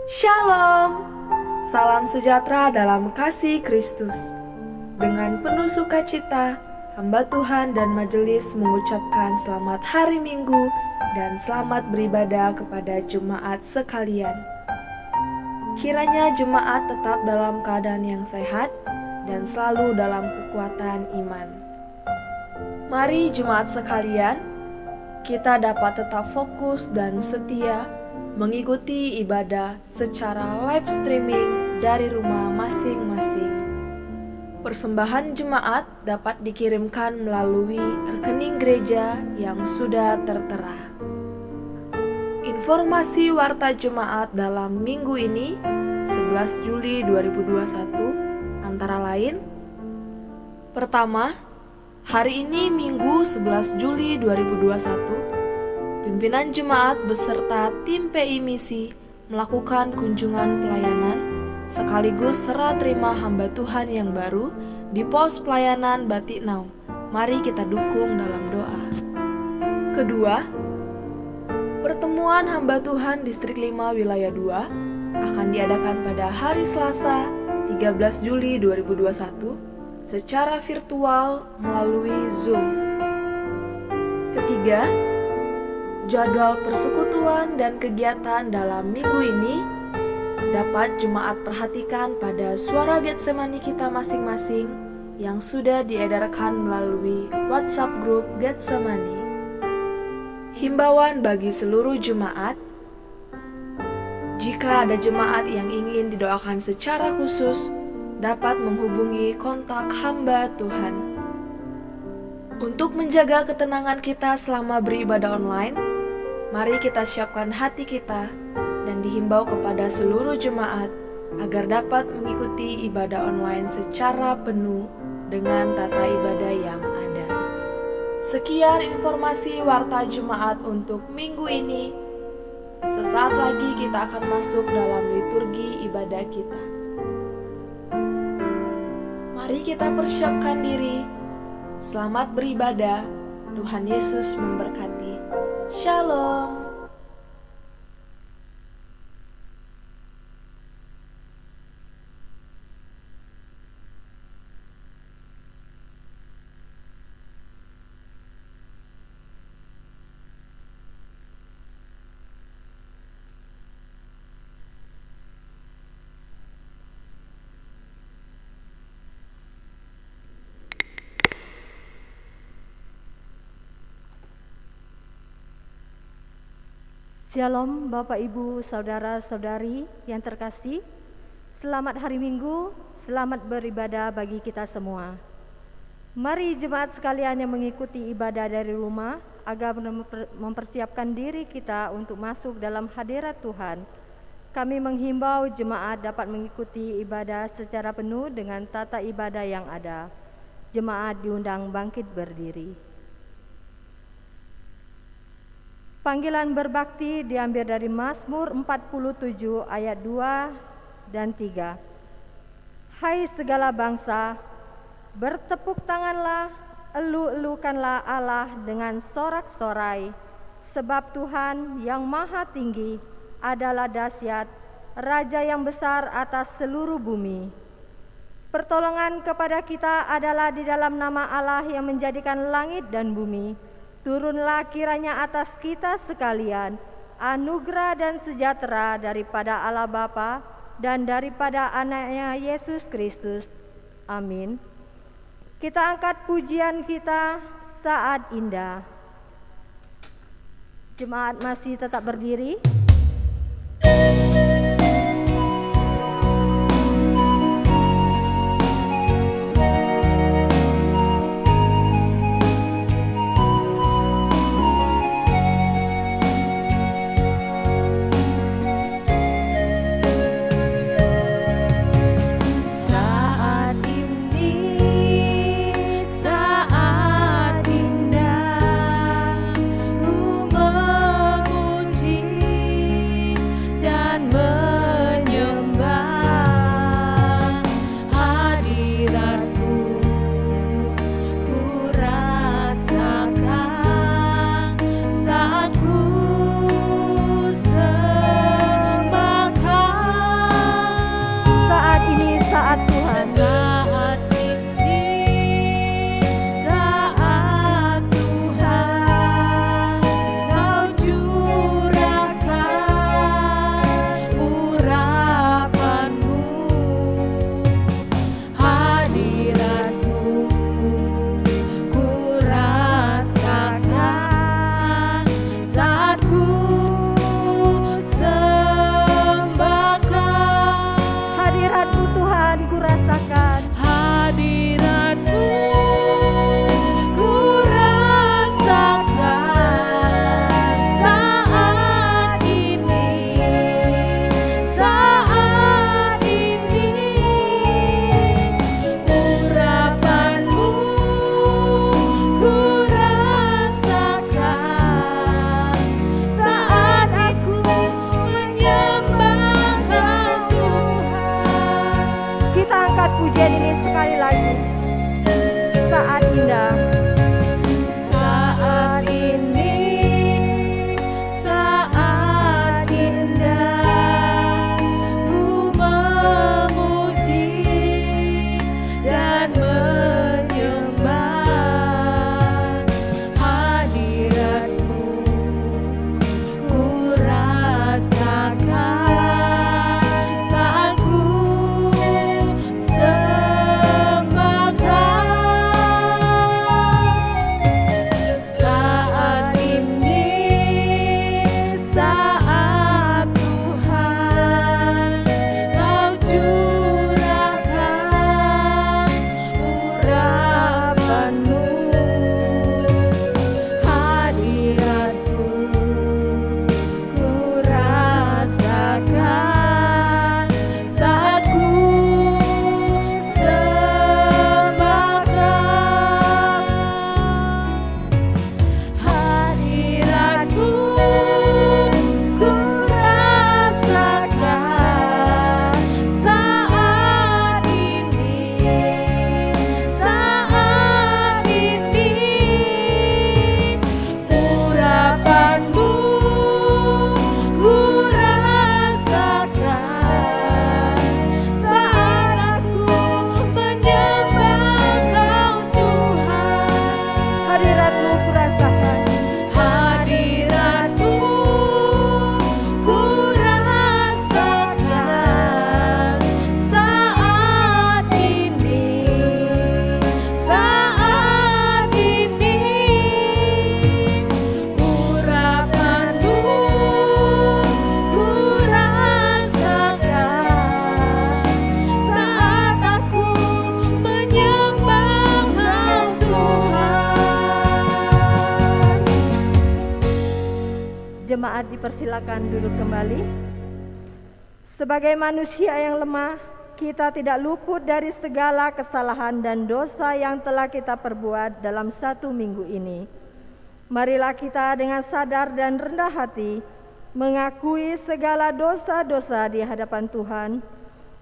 Shalom, salam sejahtera dalam kasih Kristus. Dengan penuh sukacita, hamba Tuhan dan majelis mengucapkan selamat hari Minggu dan selamat beribadah kepada jemaat sekalian. Kiranya jemaat tetap dalam keadaan yang sehat dan selalu dalam kekuatan iman. Mari jemaat sekalian, kita dapat tetap fokus dan setia mengikuti ibadah secara live streaming dari rumah masing-masing. Persembahan jemaat dapat dikirimkan melalui rekening gereja yang sudah tertera. Informasi warta jemaat dalam minggu ini, 11 Juli 2021, antara lain: pertama, hari ini Minggu 11 Juli 2021, pimpinan jemaat beserta tim PI Misi melakukan kunjungan pelayanan sekaligus serah terima hamba Tuhan yang baru di pos pelayanan Batiknau. Mari kita dukung dalam doa. Kedua, pertemuan hamba Tuhan Distrik 5 Wilayah 2 akan diadakan pada hari Selasa 13 Juli 2021 secara virtual melalui Zoom. Ketiga, jadwal persekutuan dan kegiatan dalam minggu ini dapat jemaat perhatikan pada suara Getsemani kita masing-masing yang sudah diedarkan melalui WhatsApp grup Getsemani. Himbauan bagi seluruh jemaat: jika ada jemaat yang ingin didoakan secara khusus, dapat menghubungi kontak hamba Tuhan. Untuk menjaga ketenangan kita selama beribadah online, mari kita siapkan hati kita dan dihimbau kepada seluruh jemaat agar dapat mengikuti ibadah online secara penuh dengan tata ibadah yang ada. Sekian informasi warta jemaat untuk minggu ini. Sesaat lagi kita akan masuk dalam liturgi ibadah kita. Mari kita persiapkan diri. Selamat beribadah. Tuhan Yesus memberkati. Shalom. Shalom Bapak Ibu Saudara-saudari yang terkasih. Selamat hari Minggu, selamat beribadah bagi kita semua. Mari jemaat sekalian yang mengikuti ibadah dari rumah agar mempersiapkan diri kita untuk masuk dalam hadirat Tuhan. Kami menghimbau jemaat dapat mengikuti ibadah secara penuh dengan tata ibadah yang ada. Jemaat diundang bangkit berdiri. Panggilan berbakti diambil dari Mazmur 47 ayat 2 dan 3. Hai segala bangsa, bertepuk tanganlah, elu-elukanlah Allah dengan sorak-sorai, sebab Tuhan yang maha tinggi adalah dahsyat, Raja yang besar atas seluruh bumi. Pertolongan kepada kita adalah di dalam nama Allah yang menjadikan langit dan bumi. Turunlah kiranya atas kita sekalian anugerah dan sejahtera daripada Allah Bapa dan daripada anaknya Yesus Kristus. Amin. Kita angkat pujian kita saat indah. Jemaat masih tetap berdiri. Saat indah ku memuji hadirat-Mu kurasakan. Hadirat-Mu kurasakan saat ini, saat ini. Urapan-Mu kurasakan saat aku menyembah Engkau Tuhan. Jemaat dipersilakan duduk kembali. Sebagai manusia yang lemah, kita tidak luput dari segala kesalahan dan dosa yang telah kita perbuat dalam satu minggu ini. Marilah kita dengan sadar dan rendah hati mengakui segala dosa-dosa di hadapan Tuhan.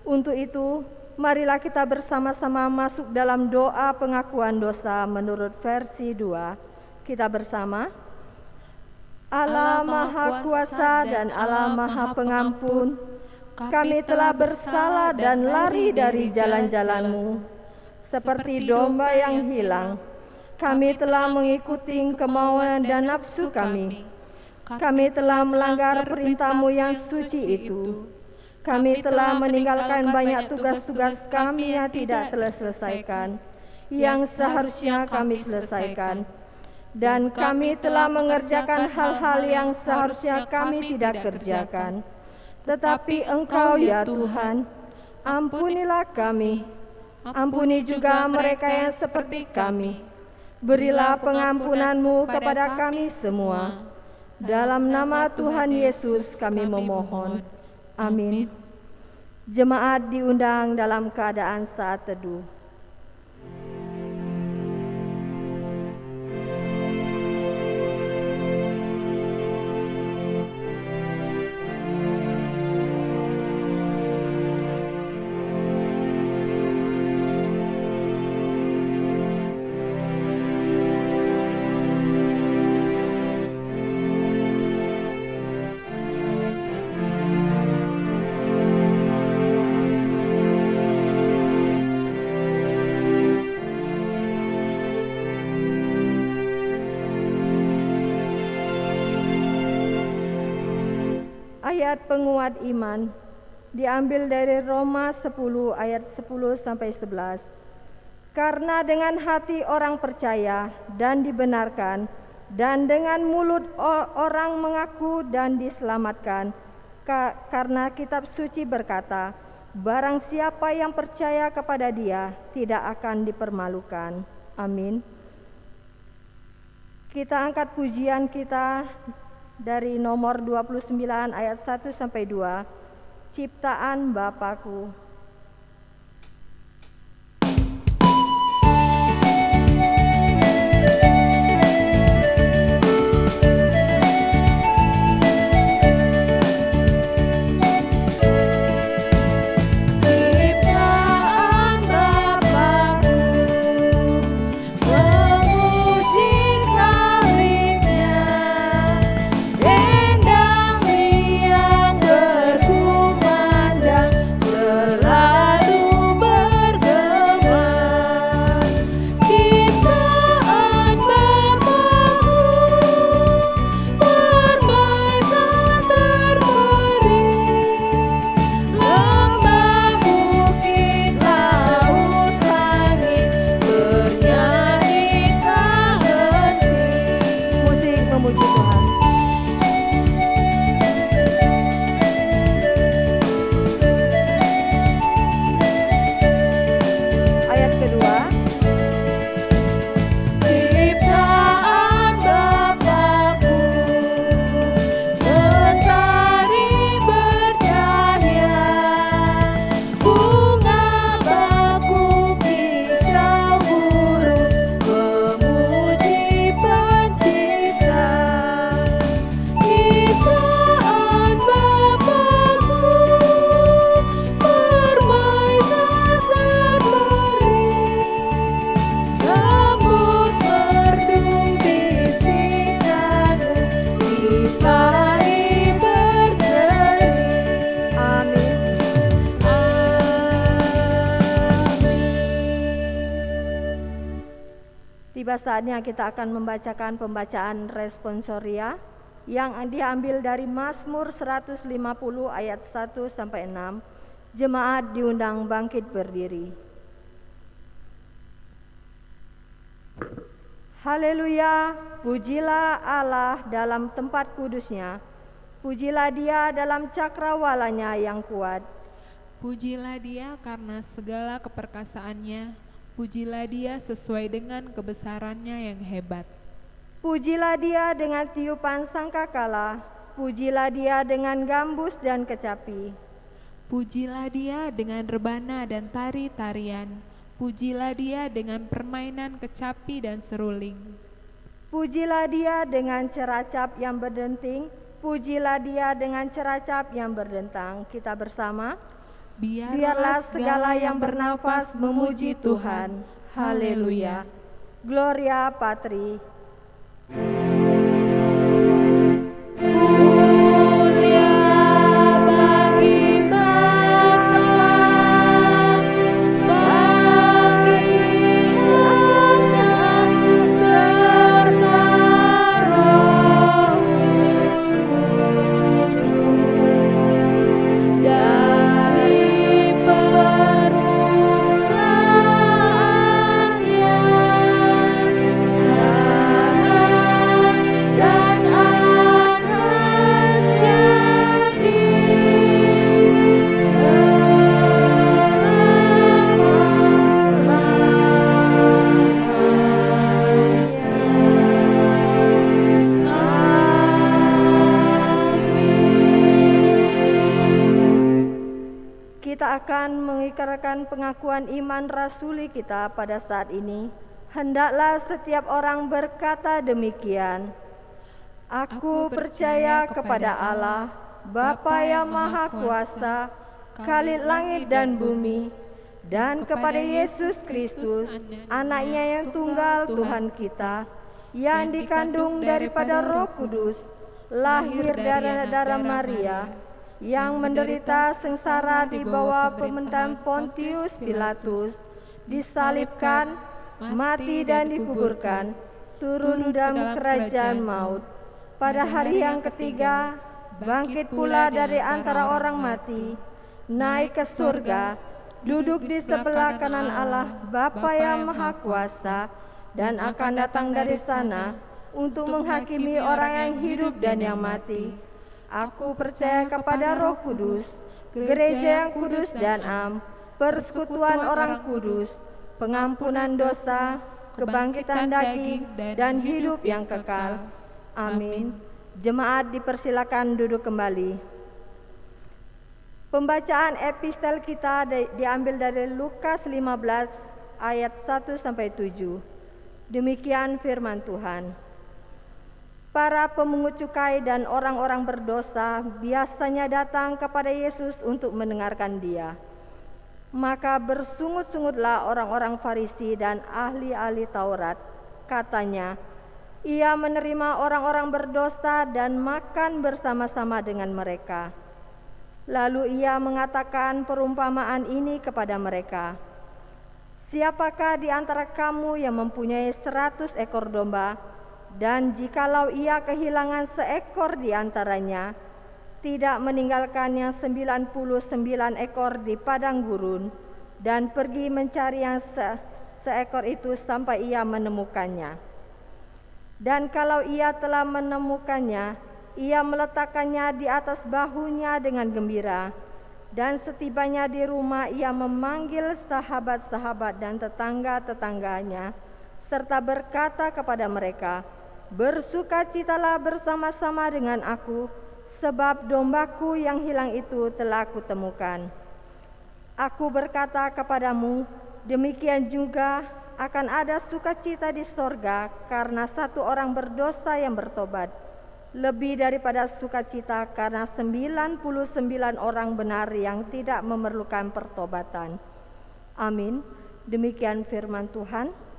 Untuk itu, marilah kita bersama-sama masuk dalam doa pengakuan dosa menurut versi 2. Kita bersama. Allah Maha Kuasa dan Allah Maha Pengampun, kami telah bersalah dan lari dari jalan-jalan-Mu. Seperti domba yang hilang, kami telah mengikuti kemauan dan nafsu kami. Kami telah melanggar perintah-Mu yang suci itu. Kami telah meninggalkan banyak tugas-tugas kami yang tidak telah selesaikan, yang seharusnya kami selesaikan. Dan kami telah mengerjakan hal-hal yang seharusnya kami tidak kerjakan. Tetapi Engkau ya Tuhan, ampunilah kami. Ampuni juga mereka yang seperti kami. Berilah pengampunan-Mu kepada kami semua. Dalam nama Tuhan Yesus kami memohon. Amin. Jemaat diundang dalam keadaan saat teduh. Ayat penguat iman diambil dari Roma 10 ayat 10 sampai 11. Karena dengan hati orang percaya dan dibenarkan, dan dengan mulut orang mengaku dan diselamatkan. Karena kitab suci berkata, barang siapa yang percaya kepada Dia tidak akan dipermalukan. Amin. Kita angkat pujian kita dari nomor 29 ayat 1 sampai 2, ciptaan Bapakku. Ser Tiba saatnya kita akan membacakan pembacaan responsoria yang diambil dari Mazmur 150 ayat 1 sampai 6. Jemaat diundang bangkit berdiri. Haleluya, pujilah Allah dalam tempat kudusnya. Pujilah Dia dalam cakrawalanya yang kuat. Pujilah Dia karena segala keperkasaannya. Pujilah Dia sesuai dengan kebesarannya yang hebat. Pujilah Dia dengan tiupan sangkakala. Pujilah Dia dengan gambus dan kecapi. Pujilah Dia dengan rebana dan tari-tarian. Pujilah Dia dengan permainan kecapi dan seruling. Pujilah Dia dengan ceracap yang berdenting. Pujilah Dia dengan ceracap yang berdentang. Kita bersama. Biarlah segala yang bernafas memuji Tuhan. Haleluya. Gloria Patri. Akan mengikrarkan pengakuan iman rasuli kita pada saat ini. Hendaklah setiap orang berkata demikian. Aku percaya kepada Allah, Bapa yang Maha Kuasa, Khalid langit dan bumi, dan kepada Yesus Kristus, Anaknya yang tunggal Tuhan kita, yang dikandung daripada Roh Kudus, lahir dari darah Maria, yang menderita sengsara di bawah pemerintahan Pontius Pilatus, disalibkan, mati dan dikuburkan, turun dalam kerajaan maut. Pada hari yang ketiga, bangkit pula dari antara orang mati, naik ke surga, duduk di sebelah kanan Allah Bapa yang Maha Kuasa, dan akan datang dari sana untuk menghakimi orang yang hidup dan yang mati. Aku percaya kepada Roh Kudus, gereja yang kudus dan am, persekutuan orang kudus, pengampunan dosa, kebangkitan daging, dan hidup yang kekal. Amin. Jemaat dipersilakan duduk kembali. Pembacaan epistel kita diambil dari Lukas 15 ayat 1 sampai 7. Demikian firman Tuhan. Para pemungut cukai dan orang-orang berdosa biasanya datang kepada Yesus untuk mendengarkan Dia. Maka bersungut-sungutlah orang-orang Farisi dan ahli-ahli Taurat. Katanya, Ia menerima orang-orang berdosa dan makan bersama-sama dengan mereka. Lalu Ia mengatakan perumpamaan ini kepada mereka. Siapakah di antara kamu yang mempunyai 100 ekor domba, dan jikalau ia kehilangan seekor di antaranya, tidak meninggalkan yang 99 ekor di padang gurun, dan pergi mencari yang seekor itu sampai ia menemukannya. Dan kalau ia telah menemukannya, ia meletakkannya di atas bahunya dengan gembira, dan setibanya di rumah ia memanggil sahabat-sahabat dan tetangga-tetangganya, serta berkata kepada mereka, bersukacitalah bersama-sama dengan aku, sebab dombaku yang hilang itu telah kutemukan. Aku berkata kepadamu, demikian juga akan ada sukacita di sorga karena satu orang berdosa yang bertobat, lebih daripada sukacita karena 99 orang benar yang tidak memerlukan pertobatan. Amin. Demikian firman Tuhan.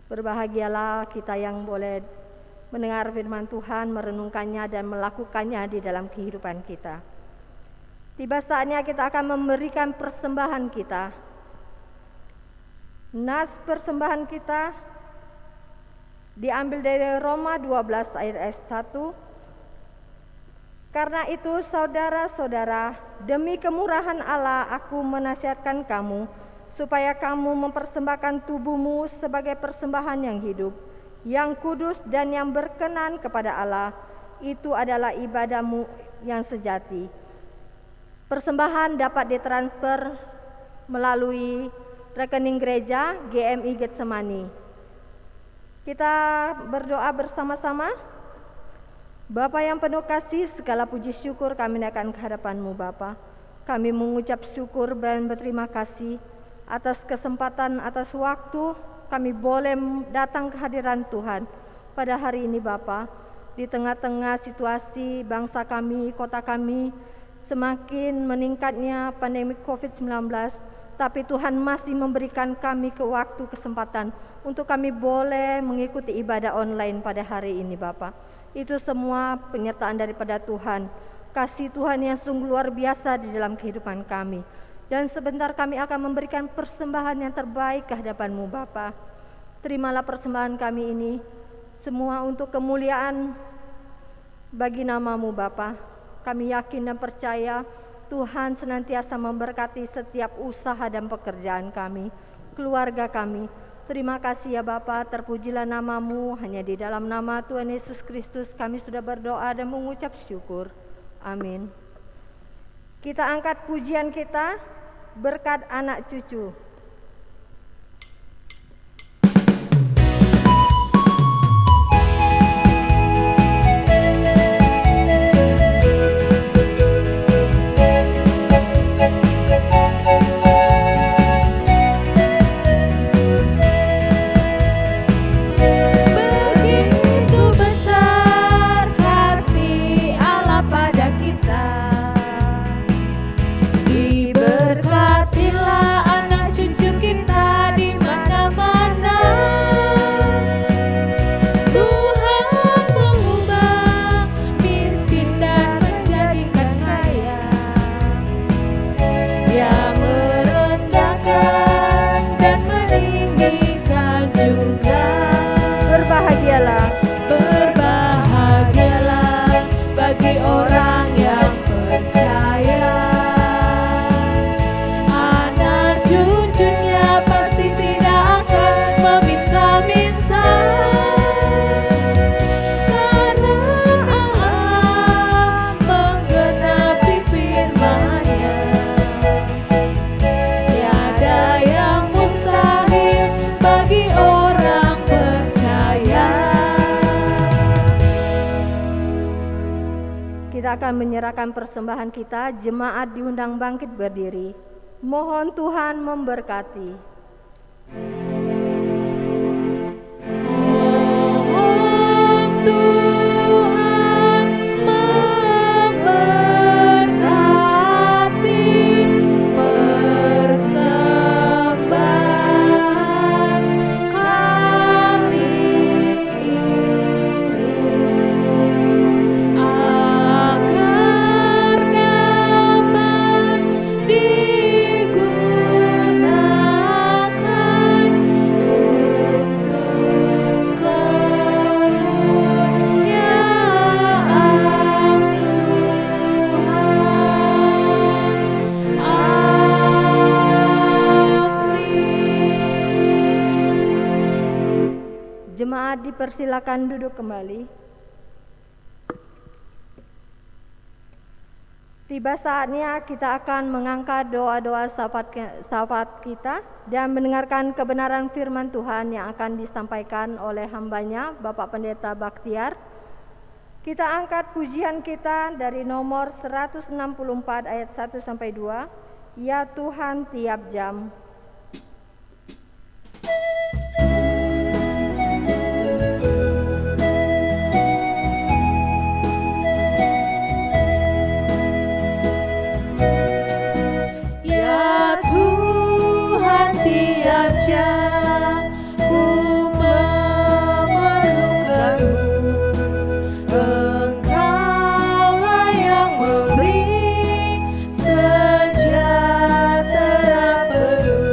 Berbahagialah kita yang boleh mendengar firman Tuhan, merenungkannya dan melakukannya di dalam kehidupan kita. Tiba saatnya kita akan memberikan persembahan kita. Nas persembahan kita diambil dari Roma 12 ayat 1. Karena itu saudara-saudara, demi kemurahan Allah aku menasihatkan kamu supaya kamu mempersembahkan tubuhmu sebagai persembahan yang hidup, yang kudus dan yang berkenan kepada Allah. Itu adalah ibadahmu yang sejati. Persembahan dapat ditransfer melalui rekening gereja GMI Getsemani. Kita berdoa bersama-sama. Bapa yang penuh kasih, segala puji syukur kami naikkan ke hadapan-Mu Bapa. Kami mengucap syukur dan berterima kasih atas kesempatan, atas waktu kami boleh datang ke hadiran Tuhan pada hari ini Bapa. Di tengah-tengah situasi bangsa kami, kota kami semakin meningkatnya pandemi COVID-19, tapi Tuhan masih memberikan kami kesempatan untuk kami boleh mengikuti ibadah online pada hari ini Bapa. Itu semua penyertaan daripada Tuhan, kasih Tuhan yang sungguh luar biasa di dalam kehidupan kami. Dan sebentar kami akan memberikan persembahan yang terbaik ke hadapan-Mu Bapa. Terimalah persembahan kami ini, semua untuk kemuliaan bagi nama-Mu Bapa. Kami yakin dan percaya Tuhan senantiasa memberkati setiap usaha dan pekerjaan kami, keluarga kami. Terima kasih ya Bapa, terpujilah nama-Mu. Hanya di dalam nama Tuhan Yesus Kristus kami sudah berdoa dan mengucap syukur. Amin. Kita angkat pujian kita, berkat anak cucu. Akan menyerahkan persembahan kita, jemaat diundang bangkit berdiri. Mohon Tuhan memberkati. Dipersilakan duduk kembali. Tiba saatnya kita akan mengangkat doa-doa sahabat kita dan mendengarkan kebenaran firman Tuhan yang akan disampaikan oleh hambanya Bapak Pendeta Baktiar. Kita angkat pujian kita dari nomor 164 ayat 1-2. Ya Tuhan tiap jam. Sejahtera penuh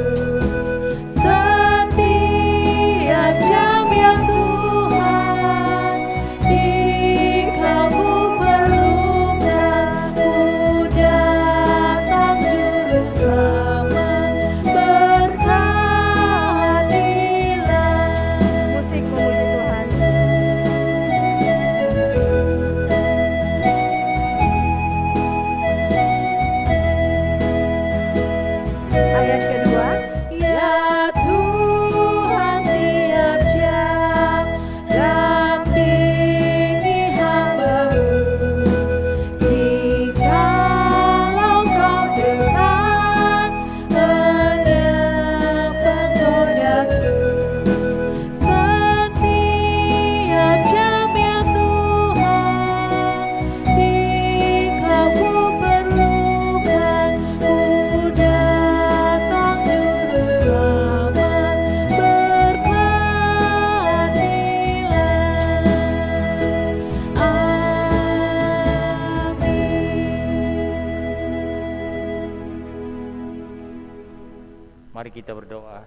Mari kita berdoa.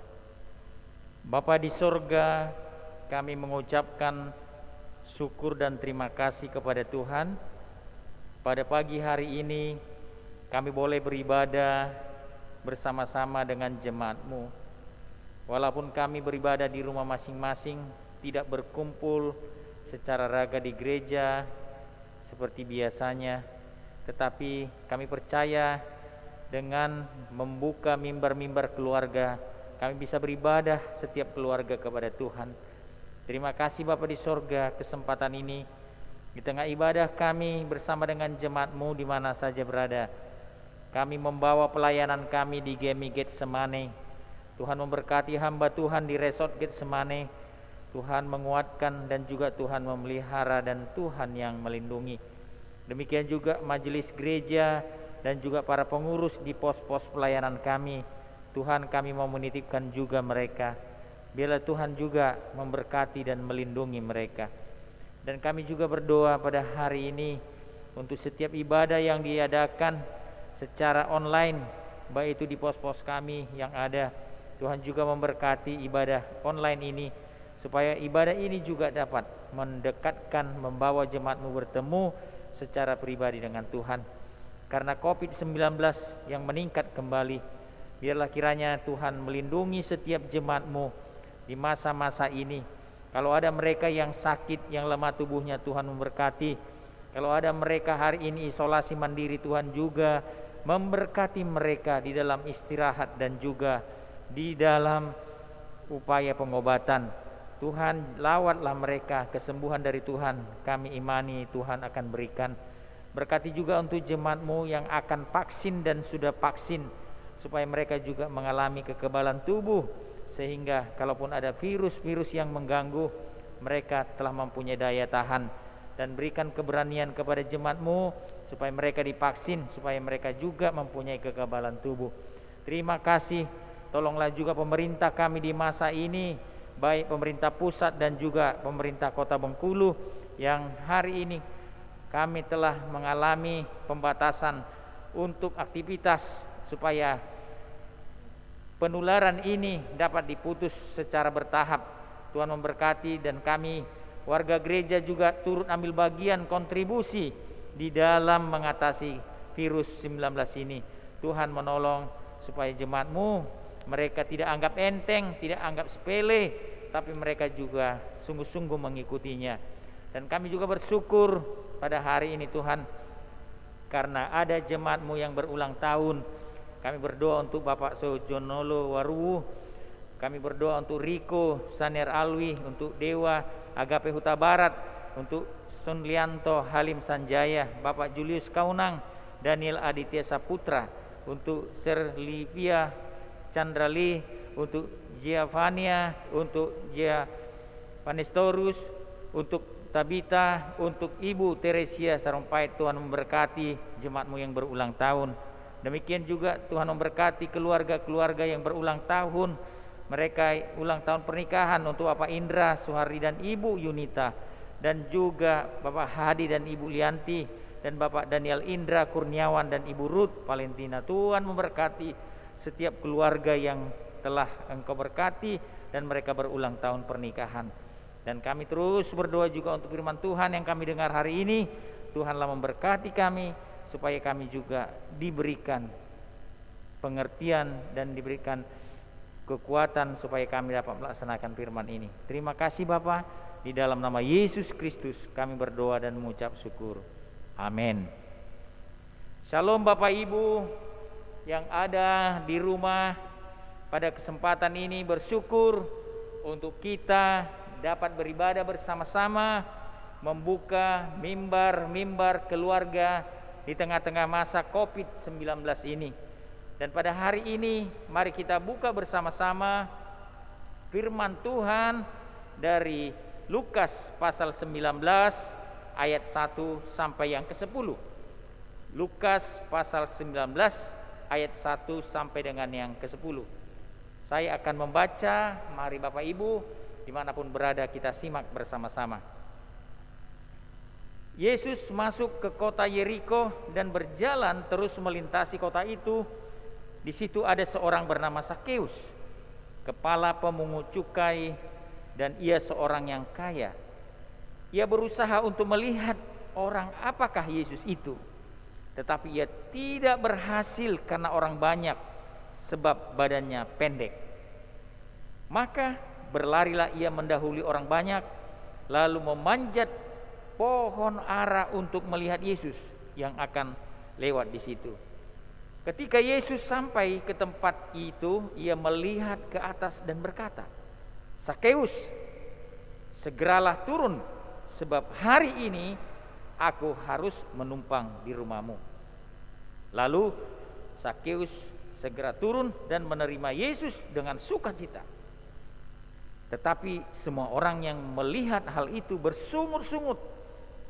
Bapa di sorga, kami mengucapkan syukur dan terima kasih kepada Tuhan. Pada pagi hari ini kami boleh beribadah bersama-sama dengan jemaat-Mu. Walaupun kami beribadah di rumah masing-masing, tidak berkumpul secara raga di gereja seperti biasanya, tetapi kami percaya dengan membuka mimbar-mimbar keluarga, kami bisa beribadah setiap keluarga kepada Tuhan. Terima kasih Bapa di sorga, kesempatan ini di tengah ibadah kami bersama dengan jemaat-Mu di mana saja berada. Kami membawa pelayanan kami di GMI Getsemane. Tuhan memberkati hamba Tuhan di Resort Getsemane. Tuhan menguatkan dan juga Tuhan memelihara dan Tuhan yang melindungi. Demikian juga majelis gereja dan juga para pengurus di pos-pos pelayanan kami. Tuhan, kami mau menitipkan juga mereka. Biarlah Tuhan juga memberkati dan melindungi mereka. Dan kami juga berdoa pada hari ini untuk setiap ibadah yang diadakan secara online, baik itu di pos-pos kami yang ada. Tuhan juga memberkati ibadah online ini, supaya ibadah ini juga dapat mendekatkan, membawa jemaat-Mu bertemu secara pribadi dengan Tuhan. Karena COVID-19 yang meningkat kembali, biarlah kiranya Tuhan melindungi setiap jemaat-Mu di masa-masa ini. Kalau ada mereka yang sakit, yang lemah tubuhnya, Tuhan memberkati. Kalau ada mereka hari ini isolasi mandiri, Tuhan juga memberkati mereka di dalam istirahat dan juga di dalam upaya pengobatan. Tuhan, lawatlah mereka, kesembuhan dari Tuhan kami imani Tuhan akan berikan. Berkati juga untuk jemaat-Mu yang akan vaksin dan sudah vaksin, supaya mereka juga mengalami kekebalan tubuh, sehingga kalaupun ada virus-virus yang mengganggu, mereka telah mempunyai daya tahan. Dan berikan keberanian kepada jemaat-Mu supaya mereka divaksin, supaya mereka juga mempunyai kekebalan tubuh. Terima kasih. Tolonglah juga pemerintah kami di masa ini, baik pemerintah pusat dan juga pemerintah Kota Bengkulu, yang hari ini kami telah mengalami pembatasan untuk aktivitas supaya penularan ini dapat diputus secara bertahap. Tuhan memberkati, dan kami warga gereja juga turut ambil bagian kontribusi di dalam mengatasi virus 19 ini. Tuhan menolong supaya jemaat-Mu, mereka tidak anggap enteng, tidak anggap sepele, tapi mereka juga sungguh-sungguh mengikutinya. Dan kami juga bersyukur pada hari ini Tuhan, karena ada jemaat-Mu yang berulang tahun. Kami berdoa untuk Bapak Sojonolo Waruwu, kami berdoa untuk Riko Saniar Alwi, untuk Dewa Agape Huta Barat, untuk Sunlianto Halim Sanjaya, Bapak Julius Kaunang, Daniel Aditya Saputra, untuk Sir Livia Chandrali, untuk Giovannia, untuk Gia Panestorus, untuk Tabita, untuk Ibu Teresia Sarumpait. Tuhan memberkati jemaat-Mu yang berulang tahun. Demikian juga Tuhan memberkati keluarga-keluarga yang berulang tahun. Mereka ulang tahun pernikahan untuk Bapak Indra Suhardi dan Ibu Yunita, dan juga Bapak Hadi dan Ibu Lianti, dan Bapak Daniel Indra Kurniawan dan Ibu Ruth Valentina. Tuhan memberkati setiap keluarga yang telah Engkau berkati dan mereka berulang tahun pernikahan. Dan kami terus berdoa juga untuk firman Tuhan yang kami dengar hari ini. Tuhanlah memberkati kami, supaya kami juga diberikan pengertian dan diberikan kekuatan supaya kami dapat melaksanakan firman ini. Terima kasih Bapa, di dalam nama Yesus Kristus kami berdoa dan mengucap syukur. Amin. Shalom Bapak Ibu yang ada di rumah. Pada kesempatan ini bersyukur untuk kita dapat beribadah bersama-sama, membuka mimbar-mimbar keluarga di tengah-tengah masa COVID-19 ini. Dan pada hari ini mari kita buka bersama-sama firman Tuhan dari Lukas pasal 19 ayat 1 sampai yang ke-10. Lukas pasal 19 ayat 1 sampai dengan yang ke-10. Saya akan membaca, mari Bapak Ibu dimanapun berada kita simak bersama-sama. Yesus masuk ke kota Yeriko dan berjalan terus melintasi kota itu. Di situ ada seorang bernama Sakeus. kepala pemungut cukai, dan ia seorang yang kaya. Ia berusaha untuk melihat orang apakah Yesus itu, tetapi ia tidak berhasil karena orang banyak, sebab badannya pendek. Maka berlarilah ia mendahului orang banyak, lalu memanjat pohon ara untuk melihat Yesus yang akan lewat di situ. Ketika Yesus sampai ke tempat itu, ia melihat ke atas dan berkata, "Sakeus, segeralah turun, sebab hari ini aku harus menumpang di rumahmu." Lalu Sakeus segera turun dan menerima Yesus dengan sukacita. Tetapi semua orang yang melihat hal itu bersungut-sungut,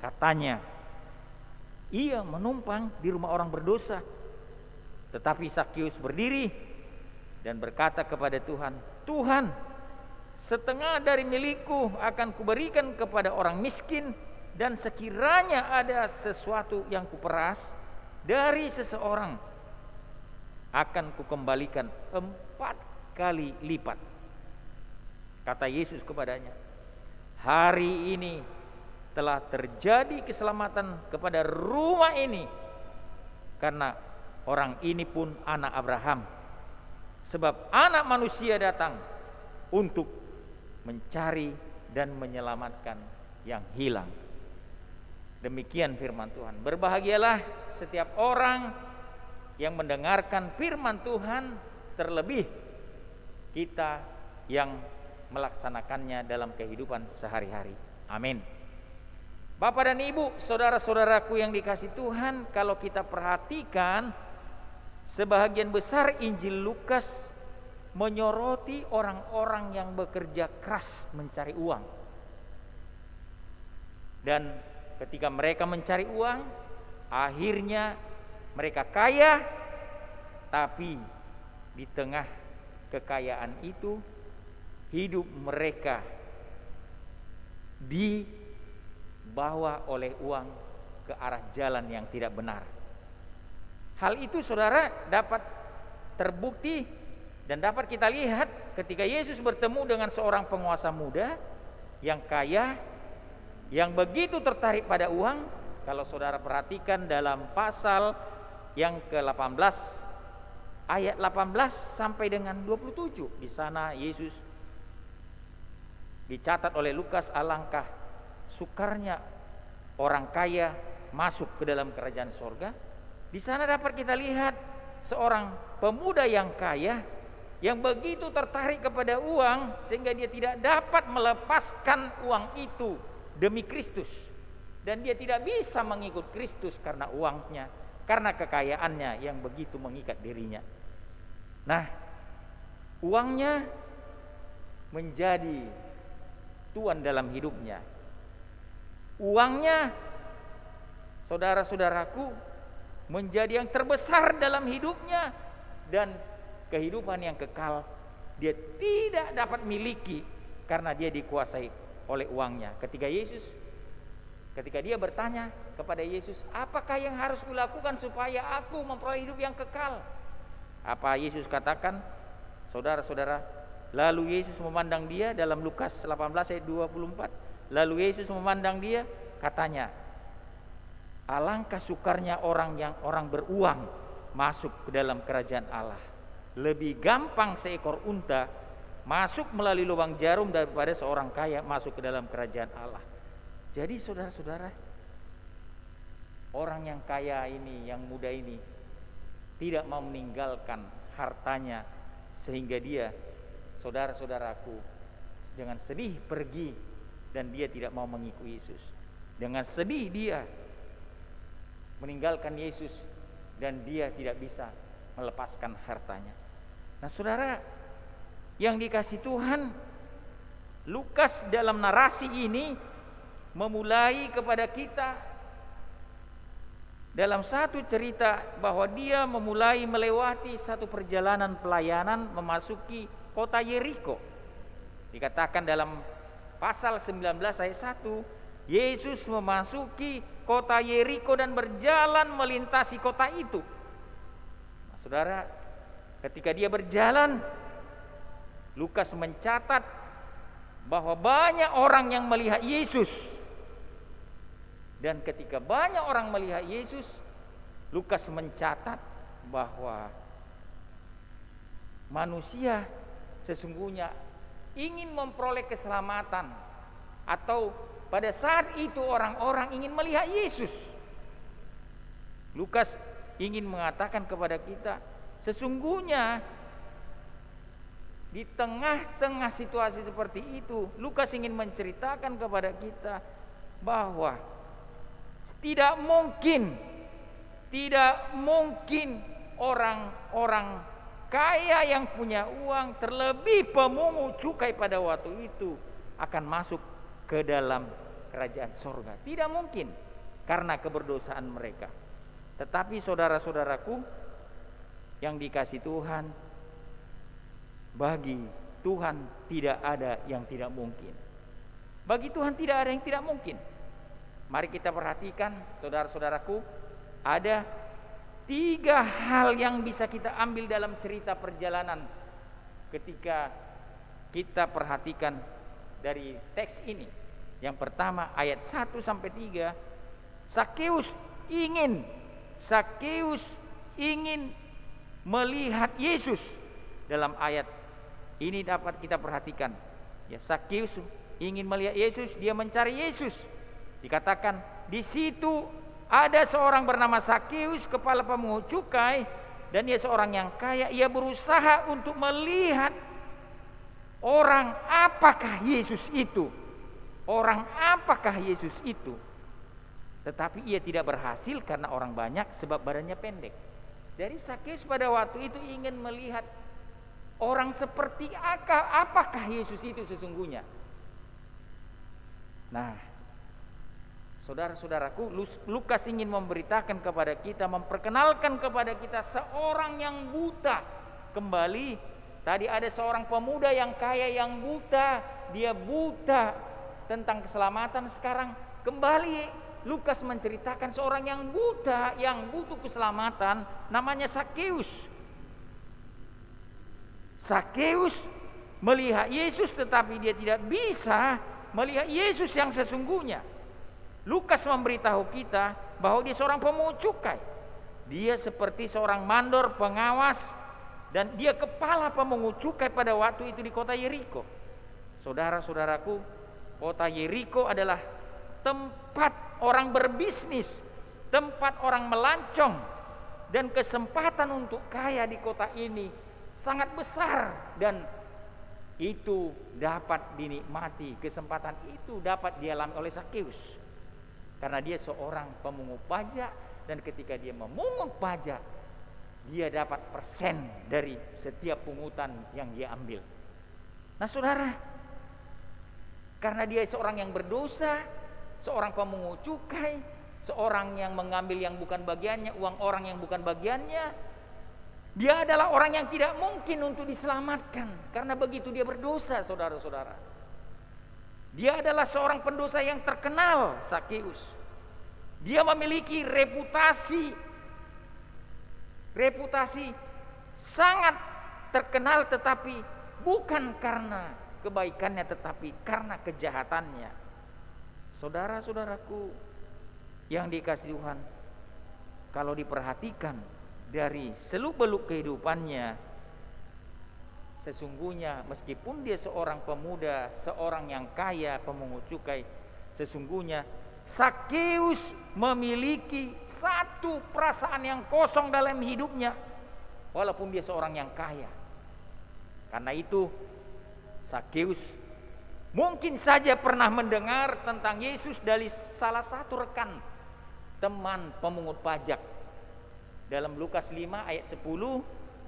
katanya, "Ia menumpang di rumah orang berdosa." Tetapi Sakeus berdiri dan berkata kepada Tuhan, "Tuhan, setengah dari milikku akan kuberikan kepada orang miskin, dan sekiranya ada sesuatu yang kuperas dari seseorang, akan kukembalikan 4 kali lipat." Kata Yesus kepadanya, "Hari ini telah terjadi keselamatan kepada rumah ini, karena orang ini pun anak Abraham. Sebab Anak Manusia datang untuk mencari dan menyelamatkan yang hilang." Demikian firman Tuhan. Berbahagialah setiap orang yang mendengarkan firman Tuhan, terlebih kita yang melaksanakannya dalam kehidupan sehari-hari. Amin. Bapak dan Ibu, saudara-saudaraku yang dikasihi Tuhan, kalau kita perhatikan, sebahagian besar Injil Lukas menyoroti orang-orang yang bekerja keras mencari uang. Dan ketika mereka mencari uang, akhirnya mereka kaya, tapi di tengah kekayaan itu hidup mereka dibawa oleh uang ke arah jalan yang tidak benar. Hal itu saudara dapat terbukti dan dapat kita lihat ketika Yesus bertemu dengan seorang penguasa muda yang kaya, yang begitu tertarik pada uang. Kalau saudara perhatikan dalam pasal yang ke-18 ayat 18 sampai dengan 27, di sana Yesus dicatat oleh Lukas, alangkah sukarnya orang kaya masuk ke dalam kerajaan sorga. Di sana dapat kita lihat seorang pemuda yang kaya yang begitu tertarik kepada uang sehingga dia tidak dapat melepaskan uang itu demi Kristus, dan dia tidak bisa mengikut Kristus karena uangnya, karena kekayaannya yang begitu mengikat dirinya. Nah, uangnya menjadi tuan dalam hidupnya. Uangnya, saudara-saudaraku, menjadi yang terbesar dalam hidupnya, dan kehidupan yang kekal dia tidak dapat miliki karena dia dikuasai oleh uangnya. Ketika dia bertanya kepada Yesus, "Apakah yang harus kulakukan supaya aku memperoleh hidup yang kekal?" Apa Yesus katakan? Saudara-saudara, lalu Yesus memandang dia dalam Lukas 18 ayat 24. Lalu Yesus memandang dia, katanya, "Alangkah sukarnya orang beruang masuk ke dalam kerajaan Allah. Lebih gampang seekor unta masuk melalui lubang jarum daripada seorang kaya masuk ke dalam kerajaan Allah." Jadi saudara-saudara, orang yang kaya ini, yang muda ini, tidak mau meninggalkan hartanya, sehingga dia, saudara-saudaraku, dengan sedih pergi, dan dia tidak mau mengikuti Yesus. Dengan sedih dia meninggalkan Yesus, dan dia tidak bisa melepaskan hartanya. Nah saudara yang dikasihi Tuhan, Lukas dalam narasi ini memulai kepada kita dalam satu cerita bahwa dia memulai melewati satu perjalanan pelayanan memasuki kota Yeriko. Dikatakan dalam pasal 19 ayat 1, Yesus memasuki kota Yeriko dan berjalan melintasi kota itu. Nah, saudara, ketika dia berjalan, Lukas mencatat bahwa banyak orang yang melihat Yesus. Dan ketika banyak orang melihat Yesus, Lukas mencatat bahwa manusia sesungguhnya ingin memperoleh keselamatan, atau pada saat itu orang-orang ingin melihat Yesus. Lukas ingin mengatakan kepada kita, sesungguhnya di tengah-tengah situasi seperti itu, Lukas ingin menceritakan kepada kita bahwa tidak mungkin orang-orang kaya yang punya uang, terlebih pemungut cukai pada waktu itu, akan masuk ke dalam kerajaan sorga. Tidak mungkin, karena keberdosaan mereka. Tetapi saudara-saudaraku yang dikasihi Tuhan, bagi Tuhan tidak ada yang tidak mungkin. Bagi Tuhan tidak ada yang tidak mungkin. Mari kita perhatikan, saudara-saudaraku, ada 3 hal yang bisa kita ambil dalam cerita perjalanan ketika kita perhatikan dari teks ini. Yang pertama, ayat 1 sampai 3, Sakeus ingin melihat Yesus. Dalam ayat ini dapat kita perhatikan, ya, Sakeus ingin melihat Yesus, dia mencari Yesus. Dikatakan di situ ada seorang bernama Sakeus, kepala pemungut cukai, dan dia seorang yang kaya. Ia berusaha untuk melihat orang apakah Yesus itu. Tetapi ia tidak berhasil karena orang banyak, sebab badannya pendek. Jadi Sakeus pada waktu itu ingin melihat orang seperti apakah Yesus itu sesungguhnya. Nah, saudara-saudaraku, Lukas ingin memberitakan kepada kita, memperkenalkan kepada kita seorang yang buta. Kembali, tadi ada seorang pemuda yang kaya yang buta, dia buta tentang keselamatan. Sekarang kembali Lukas menceritakan seorang yang buta, yang butuh keselamatan, namanya Sakeus. Sakeus melihat Yesus, tetapi dia tidak bisa melihat Yesus yang sesungguhnya. Lukas memberitahu kita bahwa dia seorang pemungut cukai. Dia seperti seorang mandor, pengawas, dan dia kepala pemungut cukai pada waktu itu di kota Yeriko. Saudara-saudaraku, kota Yeriko adalah tempat orang berbisnis, tempat orang melancong, dan kesempatan untuk kaya di kota ini sangat besar, dan itu dapat dinikmati. Kesempatan itu dapat dialami oleh Sakeus karena dia seorang pemungut pajak, dan ketika dia memungut pajak, dia dapat persen dari setiap pungutan yang dia ambil. Nah, saudara, karena dia seorang yang berdosa, seorang pemungut cukai, seorang yang mengambil yang bukan bagiannya, uang orang yang bukan bagiannya, dia adalah orang yang tidak mungkin untuk diselamatkan, karena begitu dia berdosa, saudara-saudara. Dia adalah seorang pendosa yang terkenal, Sakeus. Dia memiliki reputasi sangat terkenal, tetapi bukan karena kebaikannya, tetapi karena kejahatannya. Saudara-saudaraku yang dikasihi Tuhan, kalau diperhatikan dari seluk-beluk kehidupannya, sesungguhnya meskipun dia seorang pemuda, seorang yang kaya, pemungut cukai, sesungguhnya Sakeus memiliki satu perasaan yang kosong dalam hidupnya, walaupun dia seorang yang kaya. Karena itu Sakeus mungkin saja pernah mendengar tentang Yesus dari salah satu rekan teman pemungut pajak. Dalam Lukas 5 ayat 10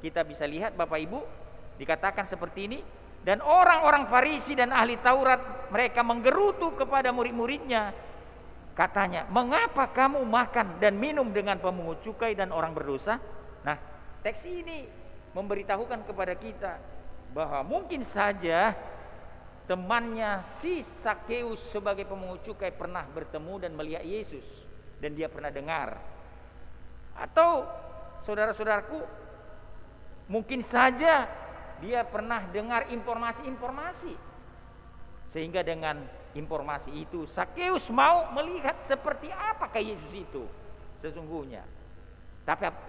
kita bisa lihat, Bapak Ibu, dikatakan seperti ini, dan orang-orang Farisi dan ahli Taurat mereka menggerutu kepada murid-muridnya, katanya, mengapa kamu makan dan minum dengan pemungut cukai dan orang berdosa? Nah, teks ini memberitahukan kepada kita bahwa mungkin saja temannya si Sakeus sebagai pemungut cukai pernah bertemu dan melihat Yesus, dan dia pernah dengar. Atau saudara-saudaraku, mungkin saja dia pernah dengar informasi-informasi. Sehingga dengan informasi itu Sakeus mau melihat seperti apakah Yesus itu sesungguhnya.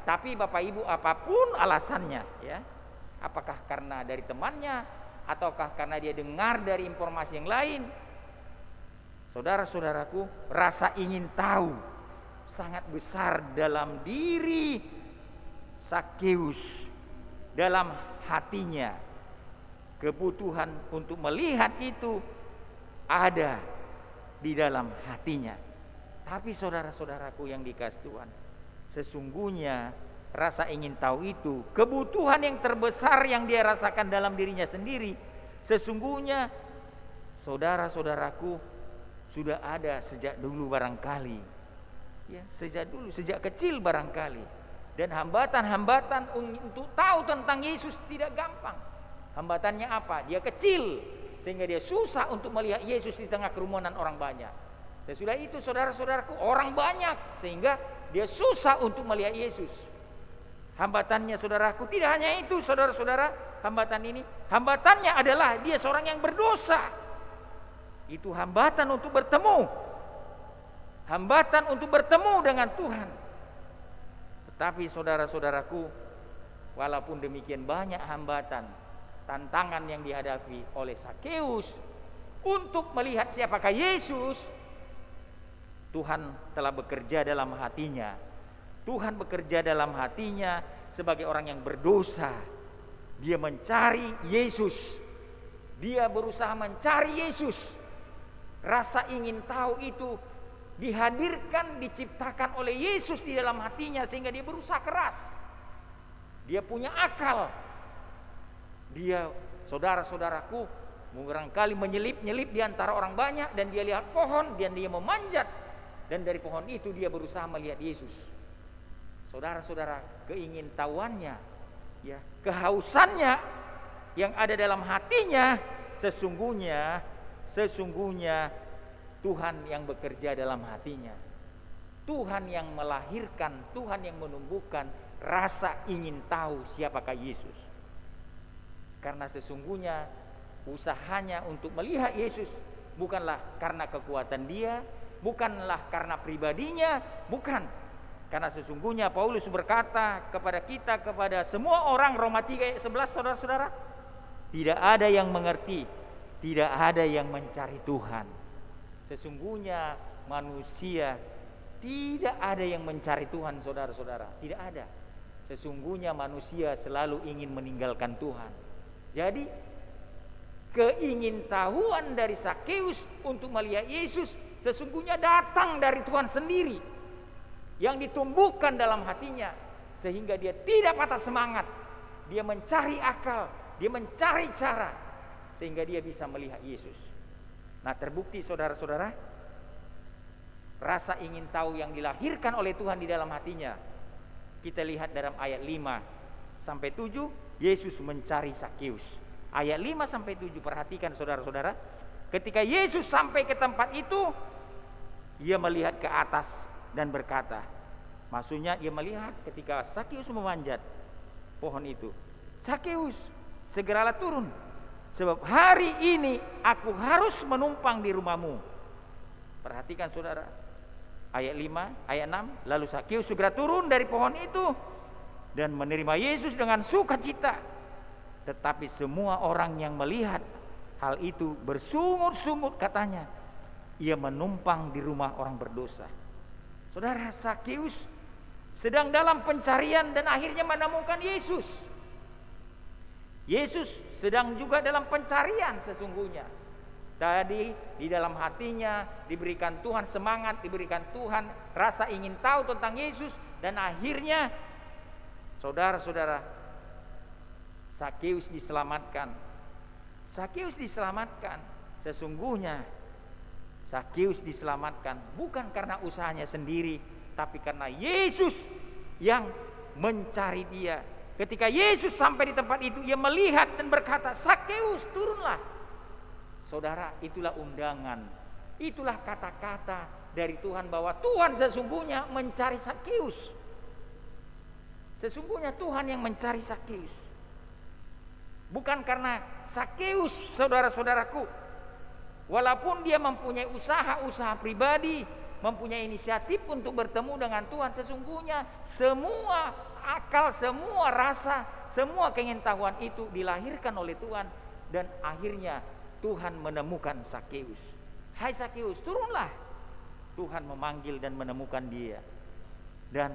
Tapi Bapak Ibu, apapun alasannya ya, apakah karena dari temannya ataukah karena dia dengar dari informasi yang lain, saudara-saudaraku, rasa ingin tahu sangat besar dalam diri Sakeus, dalam hatinya. Kebutuhan untuk melihat itu ada di dalam hatinya. Tapi saudara-saudaraku yang dikasihi Tuhan, sesungguhnya rasa ingin tahu itu, kebutuhan yang terbesar yang dia rasakan dalam dirinya sendiri, sesungguhnya saudara-saudaraku sudah ada sejak dulu barangkali. Ya, sejak kecil barangkali. Dan hambatan-hambatan untuk tahu tentang Yesus tidak gampang. Hambatannya apa? Dia kecil sehingga dia susah untuk melihat Yesus di tengah kerumunan orang banyak. Sesudah itu saudara-saudaraku, orang banyak sehingga dia susah untuk melihat Yesus. Hambatannya saudaraku tidak hanya itu, saudara-saudara, hambatannya adalah dia seorang yang berdosa. Itu hambatan untuk bertemu. Hambatan untuk bertemu dengan Tuhan. Tetapi saudara-saudaraku, walaupun demikian banyak hambatan, tantangan yang dihadapi oleh Sakeus untuk melihat siapakah Yesus, Tuhan telah bekerja dalam hatinya. Tuhan bekerja dalam hatinya sebagai orang yang berdosa. Dia mencari Yesus. Dia berusaha mencari Yesus. Rasa ingin tahu itu dihadirkan, diciptakan oleh Yesus di dalam hatinya sehingga dia berusaha keras. Dia punya akal. Dia, saudara-saudaraku, barangkali menyelip-nyelip di antara orang banyak dan dia lihat pohon dan dia memanjat, dan dari pohon itu dia berusaha melihat Yesus. Saudara-saudara, keingintahuannya, ya, kehausannya yang ada dalam hatinya, sesungguhnya Tuhan yang bekerja dalam hatinya. Tuhan yang melahirkan, Tuhan yang menumbuhkan rasa ingin tahu siapakah Yesus. Karena sesungguhnya usahanya untuk melihat Yesus bukanlah karena kekuatan dia, bukanlah karena pribadinya, bukan. Karena sesungguhnya Paulus berkata kepada kita, kepada semua orang, Roma 3 ayat 11, saudara-saudara, tidak ada yang mengerti, tidak ada yang mencari Tuhan. Sesungguhnya manusia tidak ada yang mencari Tuhan, saudara-saudara, tidak ada. Sesungguhnya manusia selalu ingin meninggalkan Tuhan. Jadi keingintahuan dari Sakeus untuk melihat Yesus sesungguhnya datang dari Tuhan sendiri yang ditumbuhkan dalam hatinya sehingga dia tidak patah semangat. Dia mencari akal, dia mencari cara sehingga dia bisa melihat Yesus. Nah, terbukti saudara-saudara, rasa ingin tahu yang dilahirkan oleh Tuhan di dalam hatinya. Kita lihat dalam ayat 5 sampai 7, Yesus mencari Sakeus. Ayat 5 sampai 7, perhatikan saudara-saudara. Ketika Yesus sampai ke tempat itu, ia melihat ke atas dan berkata, maksudnya ia melihat ketika Sakeus memanjat pohon itu, Sakeus, segeralah turun, sebab hari ini aku harus menumpang di rumahmu. Perhatikan saudara, ayat 5, ayat 6, lalu Sakeus segera turun dari pohon itu dan menerima Yesus dengan sukacita. Tetapi semua orang yang melihat hal itu bersungut-sungut, katanya, ia menumpang di rumah orang berdosa. Saudara, Sakeus sedang dalam pencarian dan akhirnya menemukan Yesus. Yesus sedang juga dalam pencarian sesungguhnya. Tadi di dalam hatinya diberikan Tuhan semangat, diberikan Tuhan rasa ingin tahu tentang Yesus, dan akhirnya saudara-saudara, Sakeus diselamatkan. Sakeus diselamatkan. Sesungguhnya Sakeus diselamatkan bukan karena usahanya sendiri, tapi karena Yesus yang mencari dia. Ketika Yesus sampai di tempat itu, ia melihat dan berkata, Sakeus, turunlah. Saudara, itulah undangan, itulah kata-kata dari Tuhan bahwa Tuhan sesungguhnya mencari Sakeus. Sesungguhnya Tuhan yang mencari Sakeus. Bukan karena Sakeus, saudara-saudaraku, walaupun dia mempunyai usaha pribadi, mempunyai inisiatif untuk bertemu dengan Tuhan, sesungguhnya semua akal, semua rasa, semua keingintahuan itu dilahirkan oleh Tuhan. Dan akhirnya Tuhan menemukan Sakeus. Hai Sakeus, turunlah. Tuhan memanggil dan menemukan dia. Dan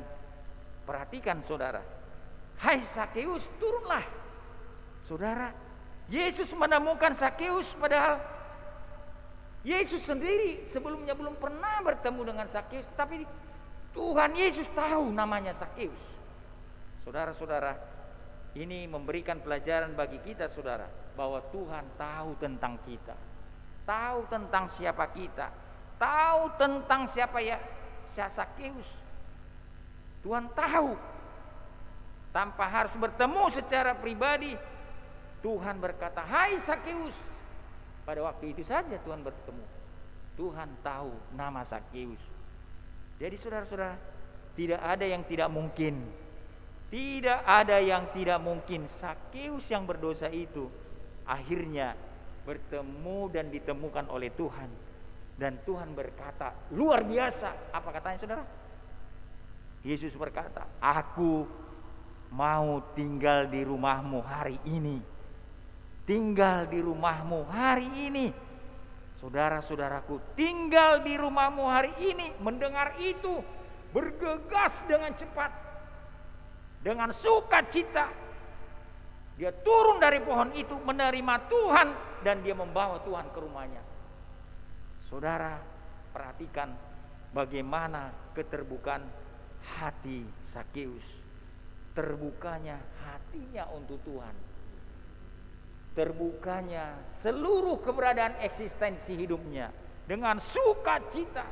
perhatikan saudara, hai Sakeus, turunlah. Saudara, Yesus menemukan Sakeus, padahal Yesus sendiri sebelumnya belum pernah bertemu dengan Sakeus, tetapi Tuhan Yesus tahu namanya Sakeus. Saudara-saudara, ini memberikan pelajaran bagi kita saudara, bahwa Tuhan tahu tentang kita, tahu tentang siapa kita, tahu tentang siapa Sakeus. Tuhan tahu, tanpa harus bertemu secara pribadi. Tuhan berkata, hai Sakeus. Pada waktu itu saja Tuhan bertemu. Tuhan tahu nama Sakeus. Jadi saudara-saudara, tidak ada yang tidak mungkin. Tidak ada yang tidak mungkin. Sakeus yang berdosa itu akhirnya bertemu dan ditemukan oleh Tuhan. Dan Tuhan berkata, luar biasa. Apa katanya saudara? Yesus berkata, aku mau tinggal di rumahmu hari ini. Tinggal di rumahmu hari ini. Saudara-saudaraku, tinggal di rumahmu hari ini. Mendengar itu, bergegas dengan cepat, dengan sukacita. Dia turun dari pohon itu, menerima Tuhan, dan dia membawa Tuhan ke rumahnya. Saudara, perhatikan bagaimana keterbukaan hati Sakeus. Terbukanya hatinya untuk Tuhan. Terbukanya seluruh keberadaan eksistensi hidupnya dengan sukacita.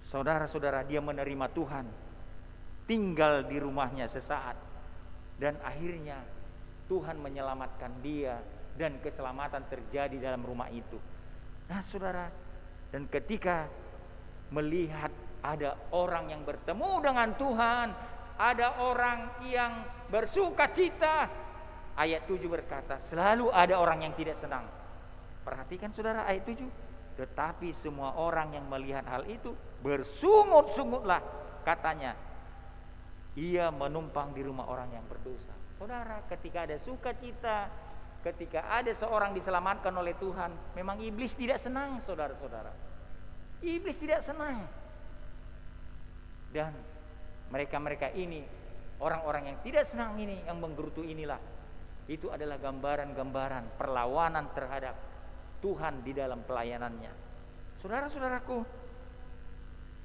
Saudara-saudara, dia menerima Tuhan, tinggal di rumahnya sesaat, dan akhirnya Tuhan menyelamatkan dia, dan keselamatan terjadi dalam rumah itu. Nah saudara, dan ketika melihat ada orang yang bertemu dengan Tuhan, ada orang yang bersukacita, ayat 7 berkata, selalu ada orang yang tidak senang. Perhatikan saudara ayat 7. Tetapi semua orang yang melihat hal itu bersungut-sungutlah, katanya, ia menumpang di rumah orang yang berdosa. Saudara, ketika ada sukacita, ketika ada seorang diselamatkan oleh Tuhan, memang iblis tidak senang saudara-saudara. Iblis tidak senang. Dan mereka-mereka ini, orang-orang yang tidak senang ini, yang menggerutu inilah, itu adalah gambaran-gambaran perlawanan terhadap Tuhan di dalam pelayanannya. Saudara-saudaraku,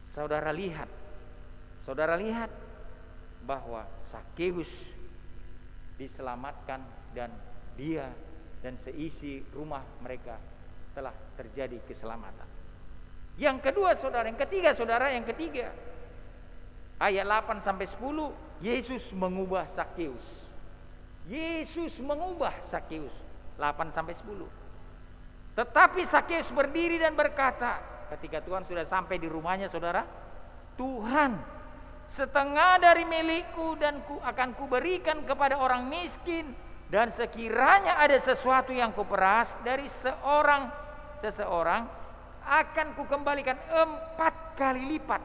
saudara lihat bahwa Sakeus diselamatkan, dan dia dan seisi rumah mereka telah terjadi keselamatan. Yang kedua saudara, yang ketiga ayat 8 sampai 10, Yesus mengubah Sakeus. Yesus mengubah Sakeus 8 sampai 10. Tetapi Sakeus berdiri dan berkata, ketika Tuhan sudah sampai di rumahnya saudara, Tuhan, setengah dari milikku dan akan kuberikan kepada orang miskin, dan sekiranya ada sesuatu yang kuperas dari seseorang akan kukembalikan 4 kali lipat.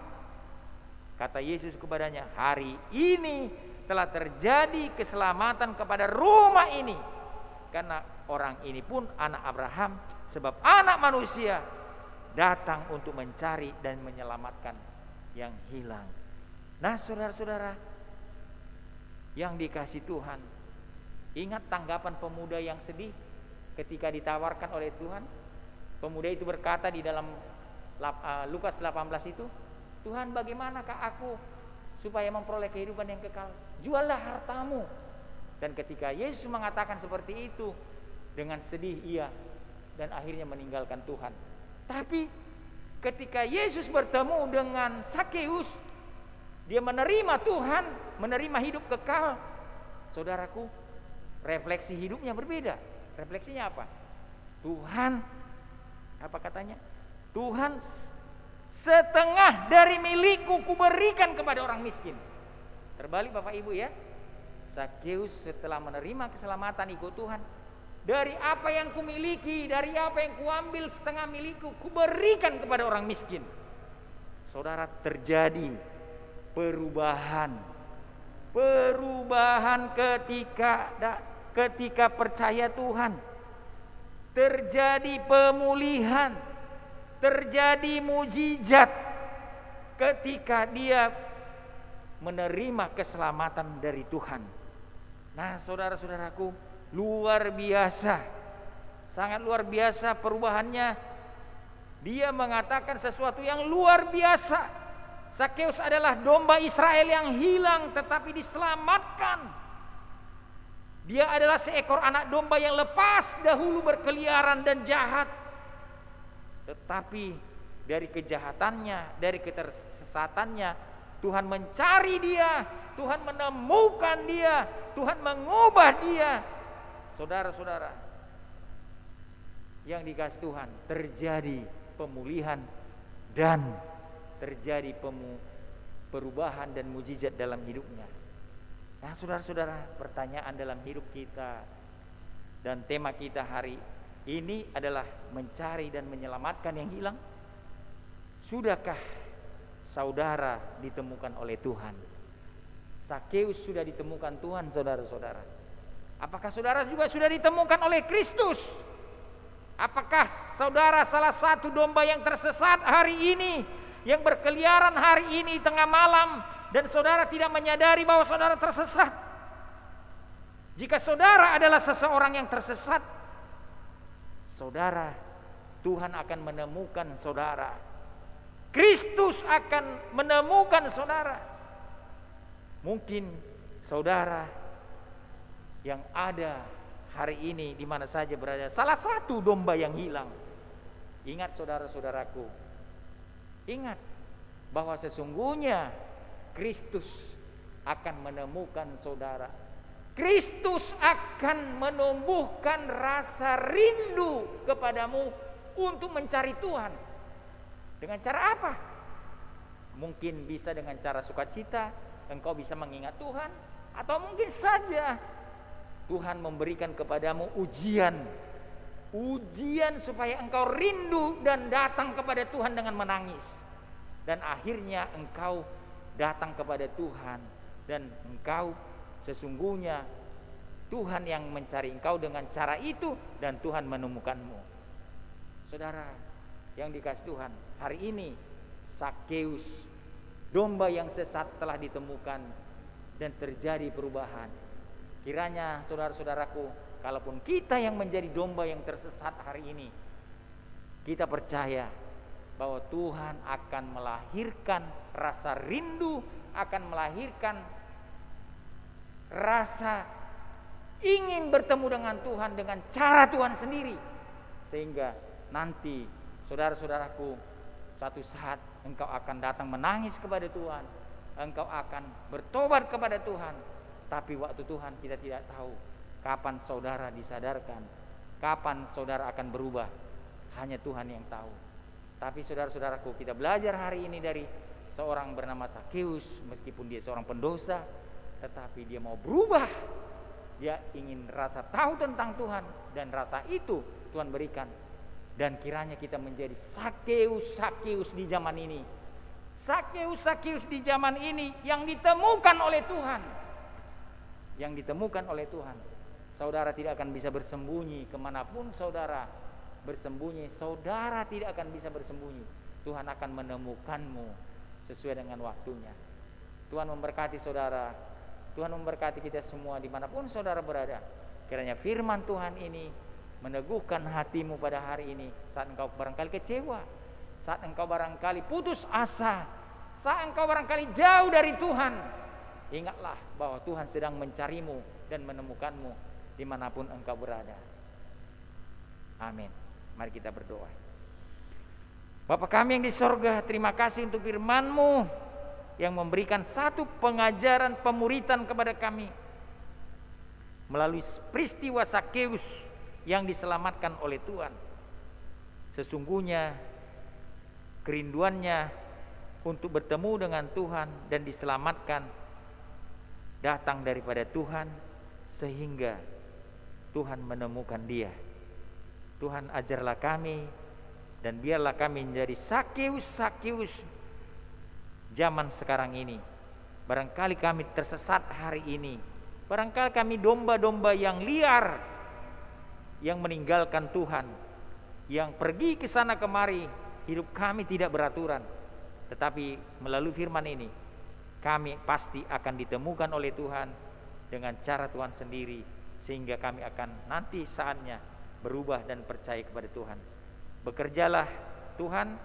Kata Yesus kepadanya, hari ini telah terjadi keselamatan kepada rumah ini, karena orang ini pun anak Abraham, sebab anak manusia datang untuk mencari dan menyelamatkan yang hilang. Nah saudara-saudara yang dikasihi Tuhan, ingat tanggapan pemuda yang sedih ketika ditawarkan oleh Tuhan. Pemuda itu berkata di dalam Lukas 18 itu, Tuhan, bagaimanakah aku supaya memperoleh kehidupan yang kekal? Juallah hartamu. Dan ketika Yesus mengatakan seperti itu, dengan sedih ia dan akhirnya meninggalkan Tuhan. Tapi ketika Yesus bertemu dengan Sakeus, dia menerima Tuhan, menerima hidup kekal. Saudaraku, refleksi hidupnya berbeda. Refleksinya apa? Tuhan, apa katanya? Tuhan, setengah dari milikku kuberikan kepada orang miskin. Terbalik Bapak Ibu ya. Zakheus setelah menerima keselamatan ikut Tuhan, dari apa yang kumiliki, dari apa yang kuambil setengah milikku, kuberikan kepada orang miskin. Saudara, terjadi perubahan ketika percaya Tuhan. Terjadi pemulihan, terjadi mujizat ketika dia menerima keselamatan dari Tuhan. Nah, saudara-saudaraku, luar biasa, sangat luar biasa perubahannya. Dia mengatakan sesuatu yang luar biasa. Zakheus adalah domba Israel yang hilang tetapi diselamatkan. Dia adalah seekor anak domba yang lepas dahulu berkeliaran dan jahat, tetapi dari kejahatannya, dari ketersesatannya, Tuhan mencari dia, Tuhan menemukan dia, Tuhan mengubah dia. Saudara-saudara yang dikasih Tuhan, terjadi pemulihan dan terjadi perubahan dan mujizat dalam hidupnya. Nah, saudara-saudara, pertanyaan dalam hidup kita dan tema kita hari ini adalah mencari dan menyelamatkan yang hilang. Sudahkah saudara ditemukan oleh Tuhan? Zakheus sudah ditemukan Tuhan, saudara-saudara. Apakah saudara juga sudah ditemukan oleh Kristus? Apakah saudara salah satu domba yang tersesat hari ini, yang berkeliaran hari ini tengah malam, dan saudara tidak menyadari bahwa saudara tersesat? Jika saudara adalah seseorang yang tersesat, saudara, Tuhan akan menemukan saudara. Kristus akan menemukan saudara. Mungkin saudara yang ada hari ini di mana saja berada, salah satu domba yang hilang. Ingat saudara-saudaraku, ingat bahwa sesungguhnya Kristus akan menemukan saudara. Kristus akan menumbuhkan rasa rindu kepadamu untuk mencari Tuhan. Dengan cara apa? Mungkin bisa dengan cara sukacita, engkau bisa mengingat Tuhan, atau mungkin saja Tuhan memberikan kepadamu ujian supaya engkau rindu dan datang kepada Tuhan dengan menangis. Dan akhirnya engkau datang kepada Tuhan, dan engkau sesungguhnya Tuhan yang mencari engkau dengan cara itu, dan Tuhan menemukanmu. Saudara yang dikasih Tuhan, hari ini Zakheus, domba yang sesat, telah ditemukan dan terjadi perubahan. Kiranya saudara-saudaraku, kalaupun kita yang menjadi domba yang tersesat hari ini, kita percaya bahwa Tuhan akan melahirkan rasa rindu, akan melahirkan rasa ingin bertemu dengan Tuhan dengan cara Tuhan sendiri, sehingga nanti saudara-saudaraku, suatu saat engkau akan datang menangis kepada Tuhan, engkau akan bertobat kepada Tuhan. Tapi waktu Tuhan kita tidak tahu kapan saudara disadarkan, kapan saudara akan berubah, hanya Tuhan yang tahu. Tapi saudara-saudaraku, kita belajar hari ini dari seorang bernama Zakheus. Meskipun dia seorang pendosa, tetapi dia mau berubah. Dia ingin rasa tahu tentang Tuhan, dan rasa itu Tuhan berikan. Dan kiranya kita menjadi Zakheus di zaman ini. Zakheus di zaman ini yang ditemukan oleh Tuhan. Yang ditemukan oleh Tuhan. Saudara tidak akan bisa bersembunyi kemanapun saudara bersembunyi. Saudara tidak akan bisa bersembunyi. Tuhan akan menemukanmu sesuai dengan waktunya. Tuhan memberkati saudara. Tuhan memberkati kita semua dimanapun saudara berada. Kiranya firman Tuhan ini meneguhkan hatimu pada hari ini. Saat engkau barangkali kecewa, saat engkau barangkali putus asa, saat engkau barangkali jauh dari Tuhan, ingatlah bahwa Tuhan sedang mencarimu dan menemukanmu dimanapun engkau berada. Amin. Mari kita berdoa. Bapa kami yang di sorga, terima kasih untuk firman-Mu yang memberikan satu pengajaran pemuritan kepada kami melalui peristiwa Zakheus yang diselamatkan oleh Tuhan. Sesungguhnya kerinduannya untuk bertemu dengan Tuhan dan diselamatkan datang daripada Tuhan sehingga Tuhan menemukan dia. Tuhan ajarlah kami dan biarlah kami menjadi Sakeus zaman sekarang ini. Barangkali kami tersesat hari ini, barangkali kami domba-domba yang liar, yang meninggalkan Tuhan, yang pergi ke sana kemari, hidup kami tidak beraturan. Tetapi melalui firman ini, kami pasti akan ditemukan oleh Tuhan dengan cara Tuhan sendiri, sehingga kami akan nanti saatnya berubah dan percaya kepada Tuhan. Bekerjalah Tuhan,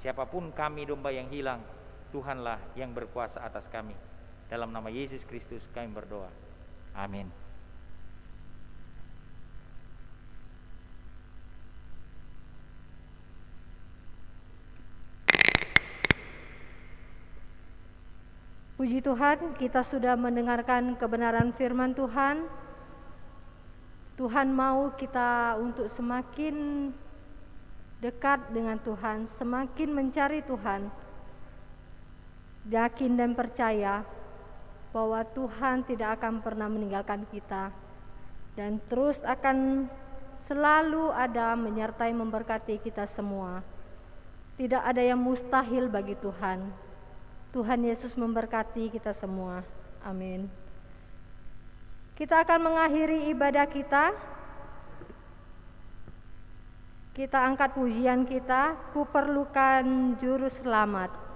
siapapun kami domba yang hilang, Tuhanlah yang berkuasa atas kami. Dalam nama Yesus Kristus kami berdoa. Amin. Puji Tuhan, kita sudah mendengarkan kebenaran firman Tuhan. Tuhan mau kita untuk semakin dekat dengan Tuhan, semakin mencari Tuhan. Yakin dan percaya bahwa Tuhan tidak akan pernah meninggalkan kita dan terus akan selalu ada menyertai memberkati kita semua. Tidak ada yang mustahil bagi Tuhan. Tuhan Yesus memberkati kita semua. Amin. Kita akan mengakhiri ibadah kita. Kita angkat pujian kita, Kuperlukan Juru Selamat.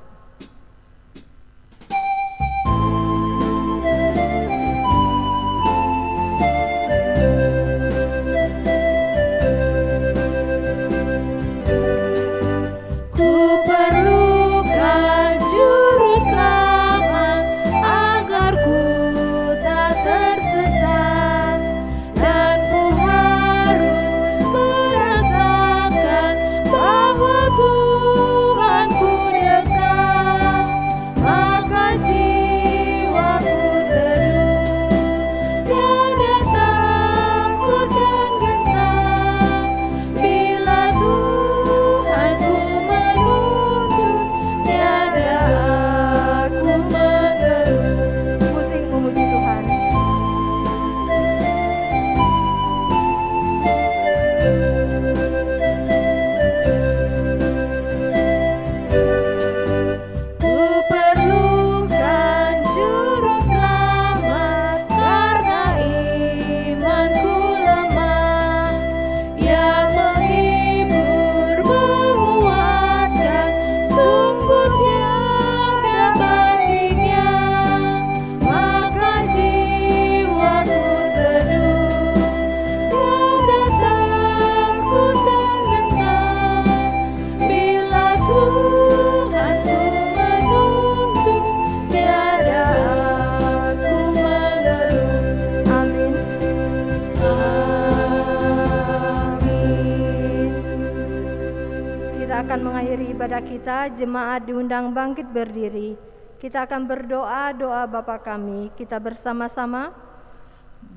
Ibadah kita, jemaat diundang bangkit berdiri. Kita akan berdoa doa Bapa kami. Kita bersama-sama.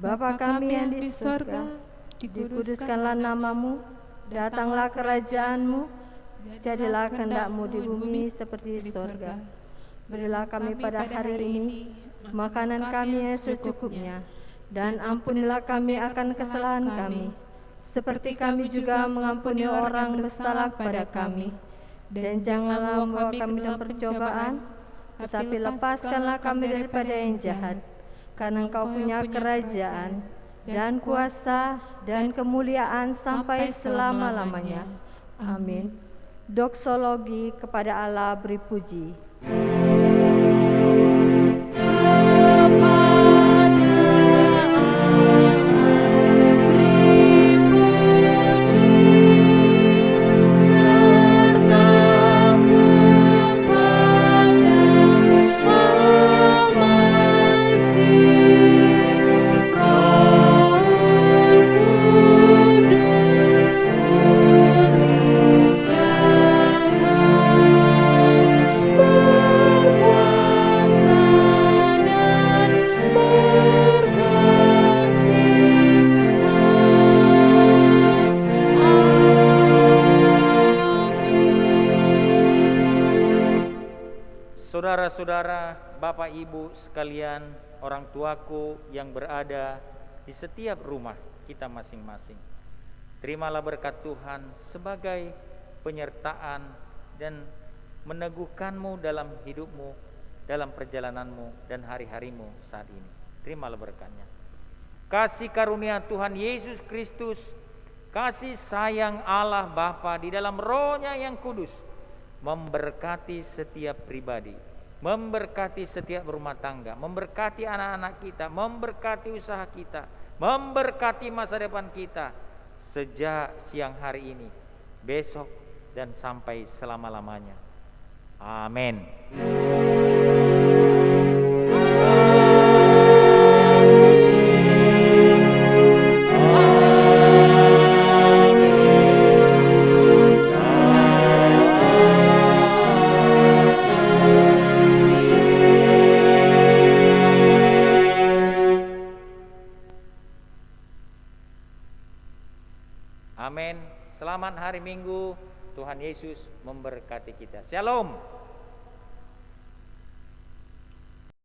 Bapa kami yang di surga, dikuduskanlah namamu, datanglah kerajaanmu, jadilah kehendak-mu di bumi seperti di surga. Berilah kami pada hari ini makanan kami yang secukupnya, dan ampunilah kami akan kesalahan kami, seperti kami juga mengampuni orang bersalah kepada kami. Dan janganlah membawa kami dalam percobaan, tetapi lepaskanlah kami daripada yang jahat. Karena Engkau punya kerajaan dan kuasa dan kemuliaan sampai selama-lamanya. Amin. Doksologi kepada Allah beri puji. Saudara-saudara, Bapak Ibu sekalian orang tuaku yang berada di setiap rumah kita masing-masing. Terimalah berkat Tuhan sebagai penyertaan dan meneguhkanmu dalam hidupmu, dalam perjalananmu dan hari-harimu saat ini. Terimalah berkatnya. Kasih karunia Tuhan Yesus Kristus, kasih sayang Allah Bapa di dalam Roh-Nya yang kudus memberkati setiap pribadi, memberkati setiap rumah tangga, memberkati anak-anak kita, memberkati usaha kita, memberkati masa depan kita sejak siang hari ini, besok, dan sampai selama-lamanya. Amin. Amin. Selamat hari Minggu. Tuhan Yesus memberkati kita. Shalom.